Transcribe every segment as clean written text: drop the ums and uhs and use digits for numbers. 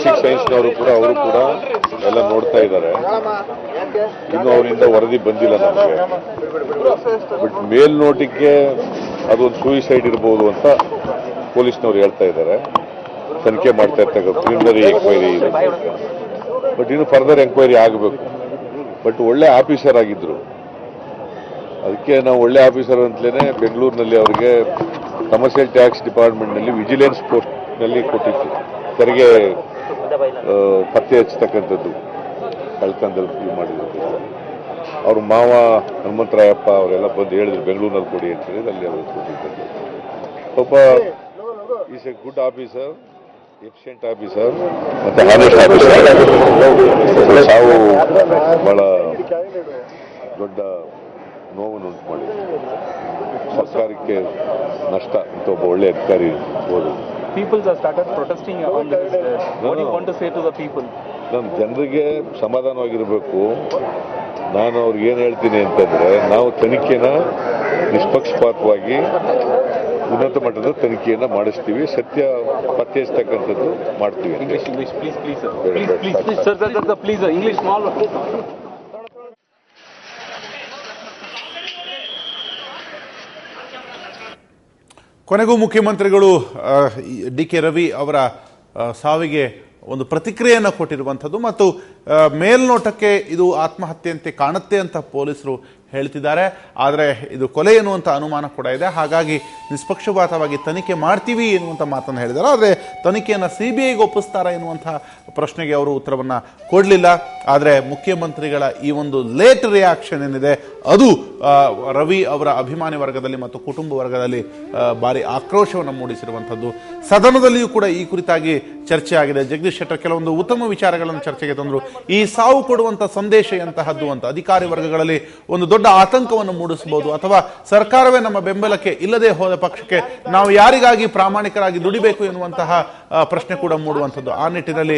Forensic ಸೈನ್ಸ್ನವರು ಕೂಡ ಎಲ್ಲ ನೋಡ್ತಾ ಇದ್ದಾರೆ. ಇನ್ನು ಅವರಿಂದ ವರದಿ ಬಂದಿಲ್ಲ ನಮಗೆ. ಬಟ್ ಮೇಲ್ನೋಟಕ್ಕೆ ಅದೊಂದು ಸೂಯಿಸೈಡ್ ಇರಬಹುದು ಅಂತ ಪೊಲೀಸ್ನವರು ಹೇಳ್ತಾ ಇದ್ದಾರೆ. ತನಿಖೆ ಮಾಡ್ತಾ ಇರ್ತಕ್ಕಂಥ ಪ್ರಿಲಿಮಿನರಿ ಎಂಕ್ವೈರಿ ಇದೆ. ಬಟ್ ಇನ್ನು ಫರ್ದರ್ ಎಂಕ್ವೈರಿ ಆಗಬೇಕು. ಬಟ್ ಒಳ್ಳೆ ಆಫೀಸರ್ ಆಗಿದ್ರು. ಅದಕ್ಕೆ ನಾವು ಒಳ್ಳೆ ಆಫೀಸರ್ ಅಂತಲೇ ಬೆಂಗಳೂರಿನಲ್ಲಿ ಅವರಿಗೆ ಕಮರ್ಷಿಯಲ್ ಟ್ಯಾಕ್ಸ್ ಡಿಪಾರ್ಟ್ಮೆಂಟ್ನಲ್ಲಿ ವಿಜಿಲೆನ್ಸ್ ಪೋಸ್ಟ್ನಲ್ಲಿ ಕೊಟ್ಟಿತ್ತು. ತೆರಿಗೆ ಪತ್ತೆ ಹಚ್ಚತಕ್ಕಂಥದ್ದು ಕಳ್ತನದಲ್ಲಿ ಮಾಡಿದ್ರು. ಅವ್ರ ಮಾವ ಹನುಮಂತರಾಯಪ್ಪ ಅವರೆಲ್ಲ ಬಂದು ಹೇಳಿದ್ರು ಬೆಂಗಳೂರಿನಲ್ಲಿ ಕೊಡಿ ಅಂತ ಹೇಳಿ ಅಲ್ಲಿ ಅವರು ಕೊಟ್ಟಿದ್ದಾರೆ. ಒಬ್ಬ is A good officer, efficient officer ಮತ್ತೆ ಹಾನೆಸ್ಟ್ ಆಫೀಸರ್. ಸಾವು ಬಹಳ ದೊಡ್ಡ ನೋವನ್ನು ಉಂಟು ಮಾಡಿದೆ. ಸರ್ಕಾರಕ್ಕೆ ನಷ್ಟ ಅಂತ ಒಬ್ಬ ಒಳ್ಳೆ ಅಧಿಕಾರಿ ಇರ್ಬೋದು. People have started protesting on this. What do you want to say to the people? ನಾನು ಜನರಿಗೆ ಸಮಾಧಾನವಾಗಿರಬೇಕು. ನಾನು ಅವ್ರಿಗೆ ಏನು ಹೇಳ್ತೀನಿ ಅಂತಂದ್ರೆ, ನಾವು ತನಿಖೆನ ನಿಷ್ಪಕ್ಷಪಾತವಾಗಿ ಉನ್ನತ ಮಟ್ಟದ ತನಿಖೆಯನ್ನ ಮಾಡಿಸ್ತೀವಿ. ಸತ್ಯ ಪತ್ತೆ ಹಚ್ಚತಕ್ಕಂಥದ್ದು ಮಾಡ್ತೀವಿ. English, please, sir, please, English small. ಕೊನೆಗೂ ಮುಖ್ಯಮಂತ್ರಿಗಳು ಡಿ ಕೆ ರವಿ ಅವರ ಸಾವಿಗೆ ಒಂದು ಪ್ರತಿಕ್ರಿಯೆಯನ್ನು ಕೊಟ್ಟಿರುವಂಥದ್ದು ಮತ್ತು ಮೇಲ್ನೋಟಕ್ಕೆ ಇದು ಆತ್ಮಹತ್ಯೆಯಂತೆ ಕಾಣುತ್ತೆ ಅಂತ ಪೊಲೀಸರು ಹೇಳ್ತಿದ್ದಾರೆ. ಆದರೆ ಇದು ಕೊಲೆ ಎನ್ನುವಂಥ ಅನುಮಾನ ಕೂಡ ಇದೆ. ಹಾಗಾಗಿ ನಿಷ್ಪಕ್ಷಪಾತವಾಗಿ ತನಿಖೆ ಮಾಡ್ತೀವಿ ಎನ್ನುವಂಥ ಮಾತನ್ನು ಹೇಳಿದ್ದಾರೆ. ಆದರೆ ತನಿಖೆಯನ್ನು CBIಗೆ ಒಪ್ಪಿಸ್ತಾರಾ ಎನ್ನುವಂಥ ಪ್ರಶ್ನೆಗೆ ಅವರು ಉತ್ತರವನ್ನು ಕೊಡಲಿಲ್ಲ. ಆದರೆ ಮುಖ್ಯಮಂತ್ರಿಗಳ ಈ ಒಂದು ಲೇಟ್ ರಿಯಾಕ್ಷನ್ ಏನಿದೆ ಅದು ರವಿ ಅವರ ಅಭಿಮಾನಿ ವರ್ಗದಲ್ಲಿ ಮತ್ತು ಕುಟುಂಬ ವರ್ಗದಲ್ಲಿ ಭಾರಿ ಆಕ್ರೋಶವನ್ನು ಮೂಡಿಸಿರುವಂಥದ್ದು. ಸದನದಲ್ಲಿಯೂ ಕೂಡ ಈ ಕುರಿತಾಗಿ ಚರ್ಚೆ ಆಗಿದೆ. ಜಗದೀಶ್ ಶೆಟ್ಟರ್ ಕೆಲವೊಂದು ಉತ್ತಮ ವಿಚಾರಗಳನ್ನು ಚರ್ಚೆಗೆ ತಂದರು. ಈ ಸಾವು ಕೊಡುವಂಥ ಸಂದೇಶ ಎಂತಹದ್ದು ಅಂತ ಅಧಿಕಾರಿ ವರ್ಗಗಳಲ್ಲಿ ಒಂದು ದೊಡ್ಡ ಆತಂಕವನ್ನು ಮೂಡಿಸಬಹುದು. ಅಥವಾ ಸರ್ಕಾರವೇ ನಮ್ಮ ಬೆಂಬಲಕ್ಕೆ ಇಲ್ಲದೆ ಹೋದ ಪಕ್ಷಕ್ಕೆ ನಾವು ಯಾರಿಗಾಗಿ ಪ್ರಾಮಾಣಿಕರಾಗಿ ದುಡಿಬೇಕು ಎನ್ನುವಂತಹ ಪ್ರಶ್ನೆ ಕೂಡ ಮೂಡುವಂಥದ್ದು. ಆ ನಿಟ್ಟಿನಲ್ಲಿ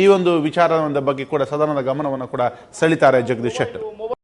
ಈ ಒಂದು ವಿಚಾರದ ಬಗ್ಗೆ ಕೂಡ ಸದನದ ಗಮನವನ್ನು ಕೂಡ ಸೆಳಿತಾರೆ ಜಗದೀಶ್ ಶೆಟ್ಟರ್.